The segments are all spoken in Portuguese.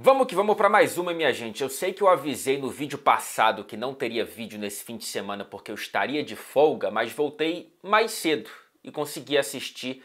Vamos que vamos para mais uma, minha gente. Eu sei que eu avisei no vídeo passado que não teria vídeo nesse fim de semana porque eu estaria de folga, mas voltei mais cedo e consegui assistir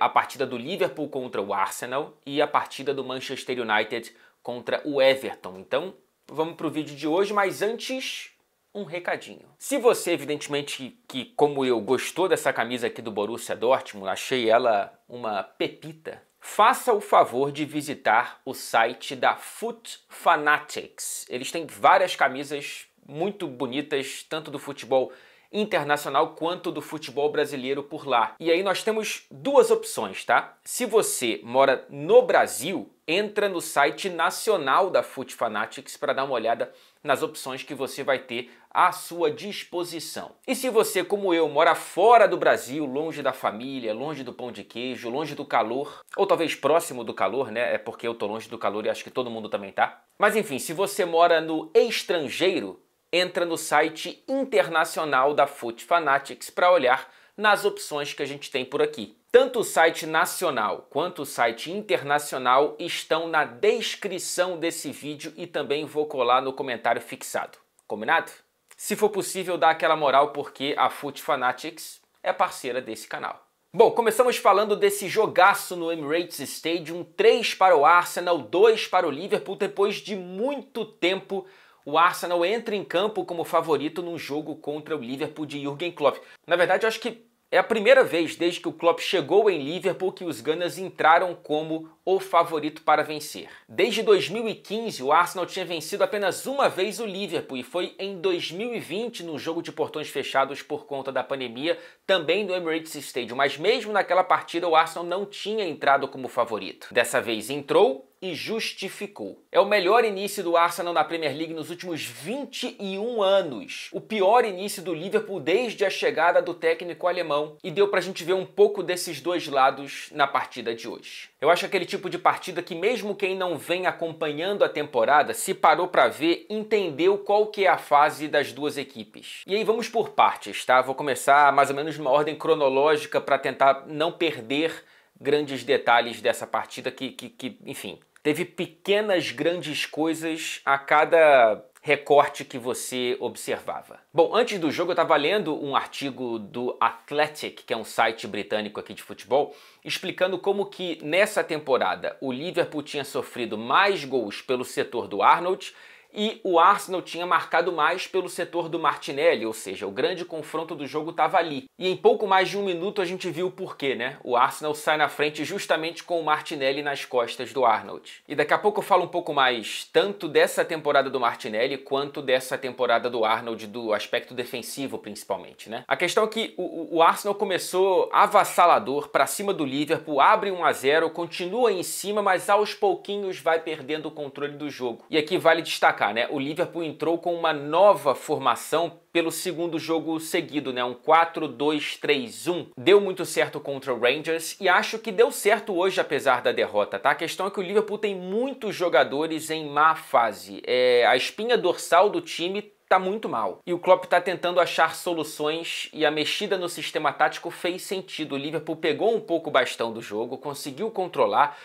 a partida do Liverpool contra o Arsenal e a partida do Manchester United contra o Everton. Então, vamos para o vídeo de hoje, mas antes, um recadinho. Se você, evidentemente, que como eu, gostou dessa camisa aqui do Borussia Dortmund, achei ela uma pepita, faça o favor de visitar o site da Foot Fanatics. Eles têm várias camisas muito bonitas, tanto do futebol internacional quanto do futebol brasileiro por lá. E aí nós temos duas opções, tá? Se você mora no Brasil, entra no site nacional da Foot Fanatics para dar uma olhada nas opções que você vai ter à sua disposição. E se você, como eu, mora fora do Brasil, longe da família, longe do pão de queijo, longe do calor, ou talvez próximo do calor, né? É porque eu tô longe do calor e acho que todo mundo também tá. Mas enfim, se você mora no estrangeiro, entra no site internacional da Foot Fanatics para olhar nas opções que a gente tem por aqui. Tanto o site nacional quanto o site internacional estão na descrição desse vídeo e também vou colar no comentário fixado. Combinado? Se for possível, dá aquela moral porque a Foot Fanatics é parceira desse canal. Bom, começamos falando desse jogaço no Emirates Stadium, 3 para o Arsenal, 2 para o Liverpool. Depois de muito tempo, o Arsenal entra em campo como favorito num jogo contra o Liverpool de Jürgen Klopp. Na verdade, eu acho que é a primeira vez desde que o Klopp chegou em Liverpool que os Gunners entraram como o favorito para vencer. Desde 2015, o Arsenal tinha vencido apenas uma vez o Liverpool e foi em 2020 no jogo de portões fechados por conta da pandemia, também no Emirates Stadium. Mas mesmo naquela partida o Arsenal não tinha entrado como favorito. Dessa vez entrou e justificou. É o melhor início do Arsenal na Premier League nos últimos 21 anos. O pior início do Liverpool desde a chegada do técnico alemão. E deu pra gente ver um pouco desses dois lados na partida de hoje. Eu acho aquele tipo de partida que mesmo quem não vem acompanhando a temporada, se parou pra ver, entendeu qual que é a fase das duas equipes. E aí vamos por partes, tá? Vou começar mais ou menos numa ordem cronológica para tentar não perder grandes detalhes dessa partida que enfim, teve pequenas grandes coisas a cada recorte que você observava. Bom, antes do jogo eu estava lendo um artigo do Athletic, que é um site britânico aqui de futebol, explicando como que nessa temporada o Liverpool tinha sofrido mais gols pelo setor do Arnold e o Arsenal tinha marcado mais pelo setor do Martinelli, ou seja, o grande confronto do jogo estava ali. E em pouco mais de um minuto a gente viu o porquê, né? O Arsenal sai na frente justamente com o Martinelli nas costas do Arnold. E daqui a pouco eu falo um pouco mais tanto dessa temporada do Martinelli quanto dessa temporada do Arnold, do aspecto defensivo principalmente, né? A questão é que o Arsenal começou avassalador para cima do Liverpool, abre 1-0, continua em cima, mas aos pouquinhos vai perdendo o controle do jogo. E aqui vale destacar, né? O Liverpool entrou com uma nova formação pelo segundo jogo seguido, né? Um 4-2-3-1. Deu muito certo contra o Rangers e acho que deu certo hoje apesar da derrota, tá? A questão é que o Liverpool tem muitos jogadores em má fase. A espinha dorsal do time tá muito mal. E o Klopp tá tentando achar soluções e a mexida no sistema tático fez sentido. O Liverpool pegou um pouco o bastão do jogo, conseguiu controlar.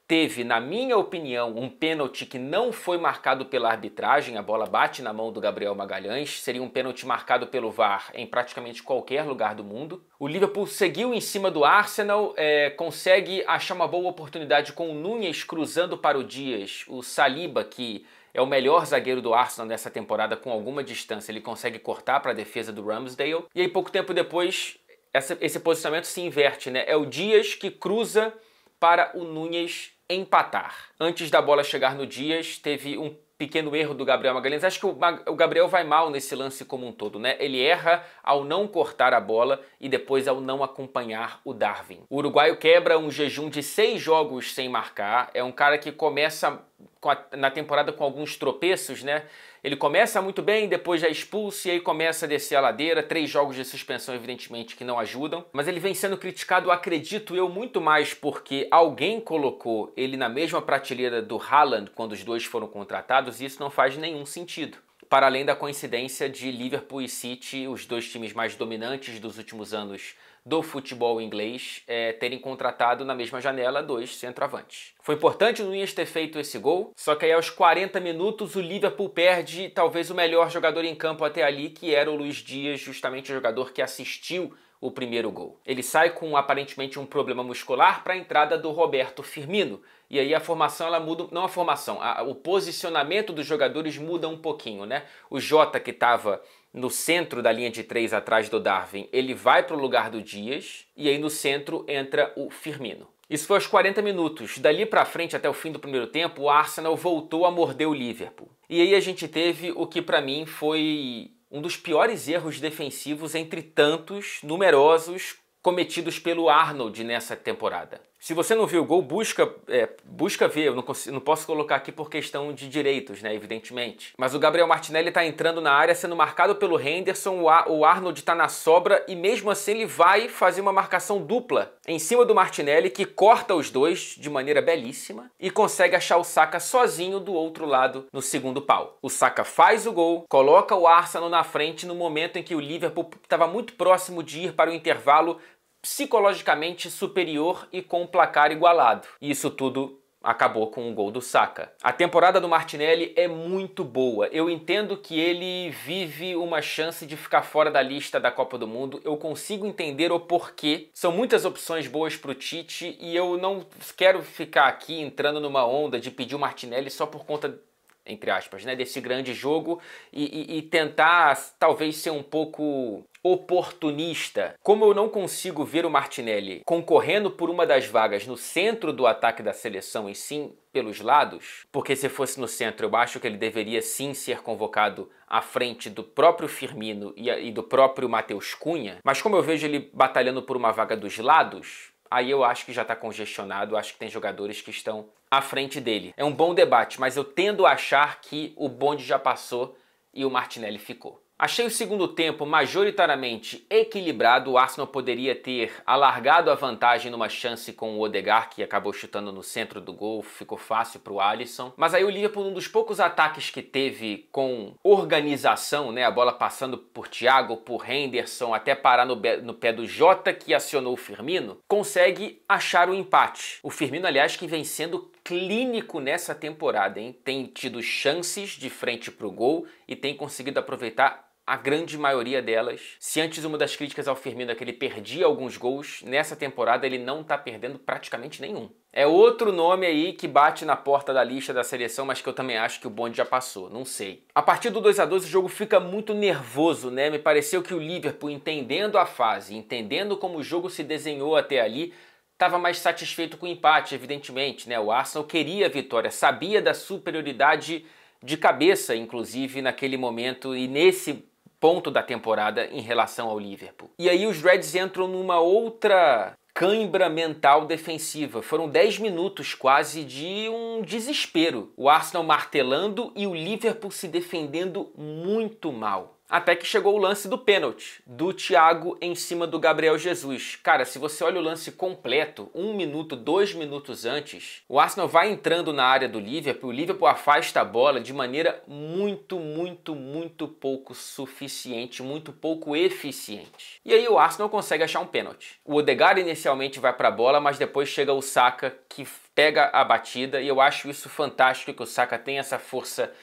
Teve, na minha opinião, um pênalti que não foi marcado pela arbitragem, a bola bate na mão do Gabriel Magalhães, seria um pênalti marcado pelo VAR em praticamente qualquer lugar do mundo. O Liverpool seguiu em cima do Arsenal, consegue achar uma boa oportunidade com o Núñez cruzando para o Dias, o Saliba, que é o melhor zagueiro do Arsenal nessa temporada com alguma distância, ele consegue cortar para a defesa do Ramsdale. E aí pouco tempo depois, esse posicionamento se inverte, né? É o Dias que cruza para o Núñez empatar. Antes da bola chegar no Dias, teve um pequeno erro do Gabriel Magalhães. Acho que o Gabriel vai mal nesse lance como um todo, né? Ele erra ao não cortar a bola e depois ao não acompanhar o Darwin. O uruguaio quebra um jejum de 6 jogos sem marcar. É um cara que começa na temporada com alguns tropeços, né? Ele começa muito bem, depois já é expulso e aí começa a descer a ladeira. 3 jogos de suspensão, evidentemente, que não ajudam. Mas ele vem sendo criticado, acredito eu, muito mais porque alguém colocou ele na mesma prateleira do Haaland quando os dois foram contratados e isso não faz nenhum sentido. Para além da coincidência de Liverpool e City, os dois times mais dominantes dos últimos anos do futebol inglês terem contratado na mesma janela 2 centroavantes. Foi importante o Núñez ter feito esse gol, só que aí aos 40 minutos o Liverpool perde talvez o melhor jogador em campo até ali, que era o Luís Dias, justamente o jogador que assistiu o primeiro gol. Ele sai com aparentemente um problema muscular para a entrada do Roberto Firmino. E aí a formação ela muda, não a formação, o posicionamento dos jogadores muda um pouquinho, né? O Jota, que estava no centro da linha de 3 atrás do Darwin, ele vai para o lugar do Dias e aí no centro entra o Firmino. Isso foi aos 40 minutos. Dali para frente, até o fim do primeiro tempo, o Arsenal voltou a morder o Liverpool. E aí a gente teve o que para mim foi um dos piores erros defensivos entre tantos numerosos cometidos pelo Arnold nessa temporada. Se você não viu o gol, busca ver. Eu não posso colocar aqui por questão de direitos, né, evidentemente. Mas o Gabriel Martinelli está entrando na área, sendo marcado pelo Henderson, o Arnold está na sobra e mesmo assim ele vai fazer uma marcação dupla em cima do Martinelli, que corta os dois de maneira belíssima e consegue achar o Saka sozinho do outro lado no segundo pau. O Saka faz o gol, coloca o Arsenal na frente no momento em que o Liverpool estava muito próximo de ir para o intervalo, psicologicamente superior e com o placar igualado. E isso tudo acabou com o gol do Saka. A temporada do Martinelli é muito boa. Eu entendo que ele vive uma chance de ficar fora da lista da Copa do Mundo. Eu consigo entender o porquê. São muitas opções boas para o Tite e eu não quero ficar aqui entrando numa onda de pedir o Martinelli só por conta, entre aspas, né, desse grande jogo e tentar talvez ser um pouco oportunista. Como eu não consigo ver o Martinelli concorrendo por uma das vagas no centro do ataque da seleção e sim pelos lados, porque se fosse no centro eu acho que ele deveria sim ser convocado à frente do próprio Firmino e do próprio Matheus Cunha, mas como eu vejo ele batalhando por uma vaga dos lados, aí eu acho que já está congestionado, acho que tem jogadores que estão à frente dele. É um bom debate, mas eu tendo a achar que o bonde já passou e o Martinelli ficou. Achei o segundo tempo majoritariamente equilibrado. O Arsenal poderia ter alargado a vantagem numa chance com o Odegaard, que acabou chutando no centro do gol, ficou fácil para o Alisson. Mas aí o Liverpool, um dos poucos ataques que teve com organização, né, a bola passando por Thiago, por Henderson, até parar no pé do Jota, que acionou o Firmino, consegue achar o empate. O Firmino, aliás, que vem sendo clínico nessa temporada, hein? Tem tido chances de frente para o gol e tem conseguido aproveitar a grande maioria delas. Se antes uma das críticas ao Firmino é que ele perdia alguns gols, nessa temporada ele não está perdendo praticamente nenhum. É outro nome aí que bate na porta da lista da seleção, mas que eu também acho que o bonde já passou, não sei. A partir do 2-2 o jogo fica muito nervoso, né? Me pareceu que o Liverpool, entendendo a fase, entendendo como o jogo se desenhou até ali, estava mais satisfeito com o empate, evidentemente, né? O Arsenal queria a vitória, sabia da superioridade de cabeça, inclusive, naquele momento e nesse ponto da temporada em relação ao Liverpool. E aí os Reds entram numa outra cãibra mental defensiva. Foram 10 minutos quase de um desespero. O Arsenal martelando e o Liverpool se defendendo muito mal. Até que chegou o lance do pênalti, do Thiago em cima do Gabriel Jesus. Cara, se você olha o lance completo, 1 minuto, 2 minutos antes, o Arsenal vai entrando na área do Liverpool, o Liverpool afasta a bola de maneira muito pouco suficiente, muito pouco eficiente. E aí o Arsenal consegue achar um pênalti. O Odegaard inicialmente vai para a bola, mas depois chega o Saka que pega a batida e eu acho isso fantástico que o Saka tem essa força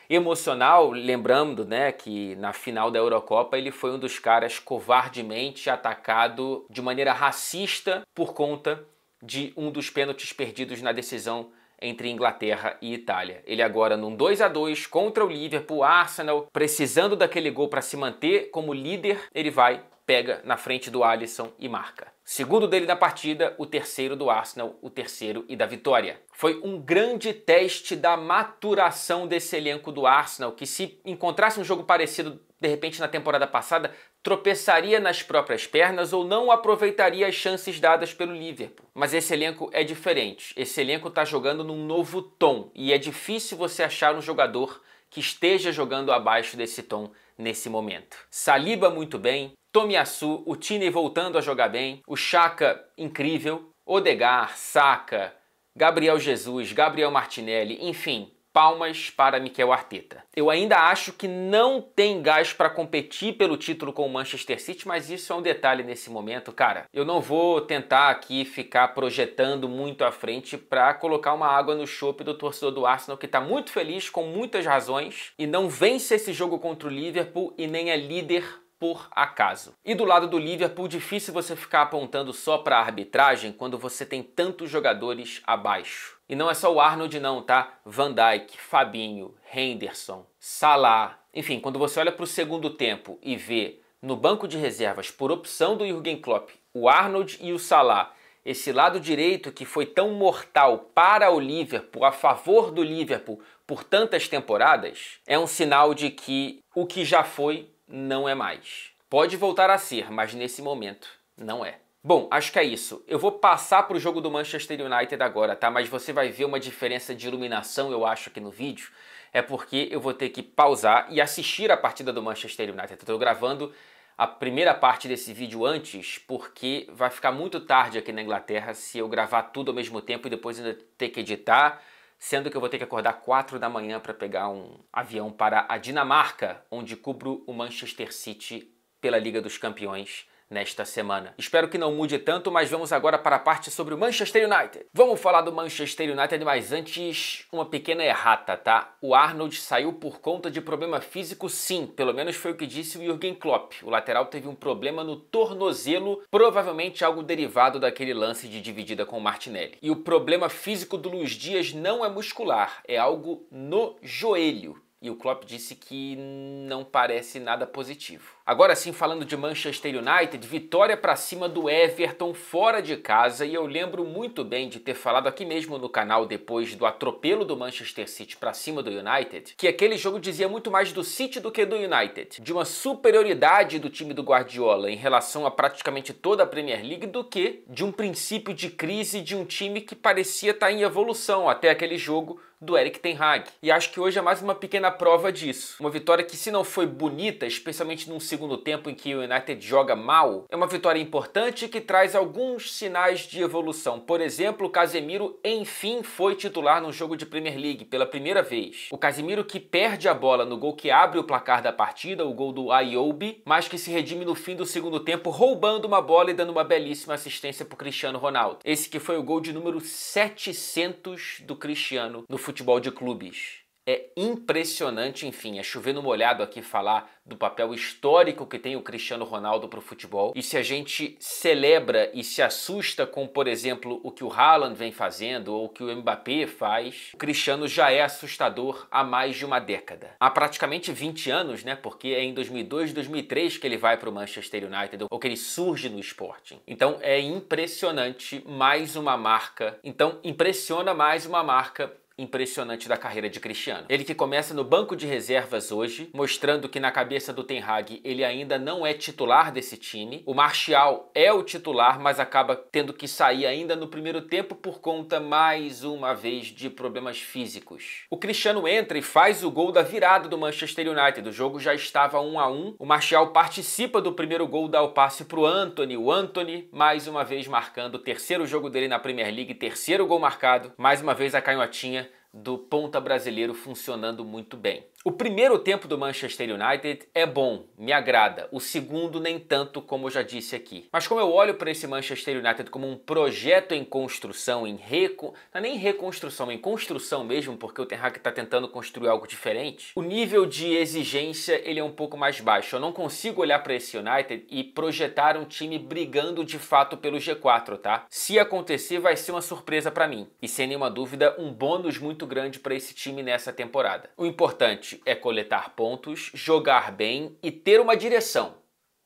emocional, lembrando, né, que na final da Eurocopa ele foi um dos caras covardemente atacado de maneira racista por conta de um dos pênaltis perdidos na decisão entre Inglaterra e Itália. Ele agora num 2-2 contra o Liverpool, Arsenal, precisando daquele gol para se manter como líder, ele vai, pega na frente do Alisson e marca. Segundo dele na partida, o terceiro do Arsenal, o terceiro e da vitória. Foi um grande teste da maturação desse elenco do Arsenal, que se encontrasse um jogo parecido, de repente, na temporada passada, tropeçaria nas próprias pernas ou não aproveitaria as chances dadas pelo Liverpool. Mas esse elenco é diferente. Esse elenco está jogando num novo tom e é difícil você achar um jogador que esteja jogando abaixo desse tom nesse momento. Saliba muito bem, Tomiyasu, o Tierney voltando a jogar bem, o Xhaka incrível, Odegaard, Saka, Gabriel Jesus, Gabriel Martinelli, enfim, palmas para Mikel Arteta. Eu ainda acho que não tem gás para competir pelo título com o Manchester City, mas isso é um detalhe nesse momento, cara. Eu não vou tentar aqui ficar projetando muito à frente para colocar uma água no chope do torcedor do Arsenal, que tá muito feliz com muitas razões e não vence esse jogo contra o Liverpool e nem é líder por acaso. E do lado do Liverpool, difícil você ficar apontando só para a arbitragem quando você tem tantos jogadores abaixo. E não é só o Arnold não, tá? Van Dijk, Fabinho, Henderson, Salah. Enfim, quando você olha para o segundo tempo e vê no banco de reservas, por opção do Jürgen Klopp, o Arnold e o Salah, esse lado direito que foi tão mortal para o Liverpool, a favor do Liverpool por tantas temporadas, é um sinal de que o que já foi não é mais. Pode voltar a ser, mas nesse momento não é. Bom, acho que é isso. Eu vou passar para o jogo do Manchester United agora, tá? Mas você vai ver uma diferença de iluminação, eu acho, aqui no vídeo. É porque eu vou ter que pausar e assistir a partida do Manchester United. Eu estou gravando a primeira parte desse vídeo antes, porque vai ficar muito tarde aqui na Inglaterra se eu gravar tudo ao mesmo tempo e depois ainda ter que editar, sendo que eu vou ter que acordar 4 da manhã para pegar um avião para a Dinamarca, onde cubro o Manchester City pela Liga dos Campeões nesta semana. Espero que não mude tanto, mas vamos agora para a parte sobre o Manchester United. Vamos falar do Manchester United, mas antes uma pequena errata, tá? O Arnold saiu por conta de problema físico, sim, pelo menos foi o que disse o Jürgen Klopp. O lateral teve um problema no tornozelo, provavelmente algo derivado daquele lance de dividida com o Martinelli. E o problema físico do Luís Dias não é muscular, é algo no joelho. E o Klopp disse que não parece nada positivo. Agora sim, falando de Manchester United, vitória para cima do Everton fora de casa, e eu lembro muito bem de ter falado aqui mesmo no canal depois do atropelo do Manchester City para cima do United, que aquele jogo dizia muito mais do City do que do United, de uma superioridade do time do Guardiola em relação a praticamente toda a Premier League, do que de um princípio de crise de um time que parecia estar em evolução até aquele jogo do Erik ten Hag. E acho que hoje é mais uma pequena prova disso. Uma vitória que, se não foi bonita, especialmente num segundo tempo em que o United joga mal, é uma vitória importante que traz alguns sinais de evolução. Por exemplo, o Casemiro enfim foi titular no jogo de Premier League pela primeira vez. O Casemiro que perde a bola no gol que abre o placar da partida, o gol do Ayoub, mas que se redime no fim do segundo tempo roubando uma bola e dando uma belíssima assistência para o Cristiano Ronaldo. Esse que foi o gol de número 700 do Cristiano no futebol de clubes. É impressionante, enfim, é chover no molhado aqui falar do papel histórico que tem o Cristiano Ronaldo para o futebol. E se a gente celebra e se assusta com, por exemplo, o que o Haaland vem fazendo ou o que o Mbappé faz, o Cristiano já é assustador há mais de uma década. Há praticamente 20 anos, né? Porque é em 2002, 2003 que ele vai para o Manchester United, ou que ele surge no Sporting. Então é impressionante, mais uma marca. Então impressiona mais uma marca impressionante da carreira de Cristiano. Ele que começa no banco de reservas hoje, mostrando que na cabeça do Ten Hag ele ainda não é titular desse time. O Martial é o titular, mas acaba tendo que sair ainda no primeiro tempo por conta, mais uma vez, de problemas físicos. O Cristiano entra e faz o gol da virada do Manchester United. O jogo já estava 1-1. O Martial participa do primeiro gol, dá o passe para o Antony. O Antony, mais uma vez, marcando o terceiro jogo dele na Premier League, terceiro gol marcado. Mais uma vez a canhotinha do ponta brasileiro funcionando muito bem. O primeiro tempo do Manchester United é bom, me agrada. O segundo nem tanto, como eu já disse aqui. Mas como eu olho para esse Manchester United como um projeto em construção, não é nem reconstrução, em construção mesmo, porque o Ten Hag está tentando construir algo diferente, o nível de exigência ele é um pouco mais baixo. Eu não consigo olhar para esse United e projetar um time brigando de fato pelo G4, tá? Se acontecer, vai ser uma surpresa para mim. E sem nenhuma dúvida, um bônus muito grande para esse time nessa temporada. O importante é coletar pontos, jogar bem e ter uma direção.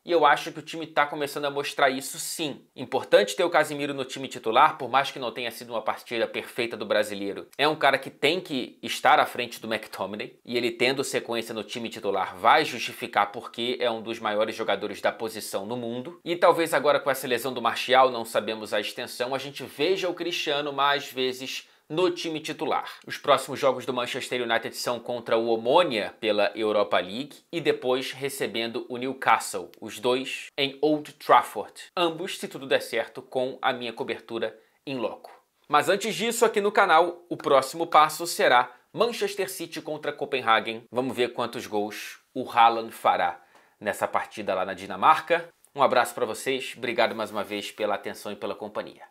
E eu acho que o time está começando a mostrar isso sim. Importante ter o Casemiro no time titular, por mais que não tenha sido uma partida perfeita do brasileiro. É um cara que tem que estar à frente do McTominay, e ele tendo sequência no time titular vai justificar porque é um dos maiores jogadores da posição no mundo. E talvez agora com essa lesão do Martial, não sabemos a extensão, a gente veja o Cristiano mais vezes no time titular. Os próximos jogos do Manchester United são contra o Omonia pela Europa League e depois recebendo o Newcastle, os dois em Old Trafford. Ambos, se tudo der certo, com a minha cobertura em loco. Mas antes disso, aqui no canal, o próximo passo será Manchester City contra Copenhagen. Vamos ver quantos gols o Haaland fará nessa partida lá na Dinamarca. Um abraço para vocês, obrigado mais uma vez pela atenção e pela companhia.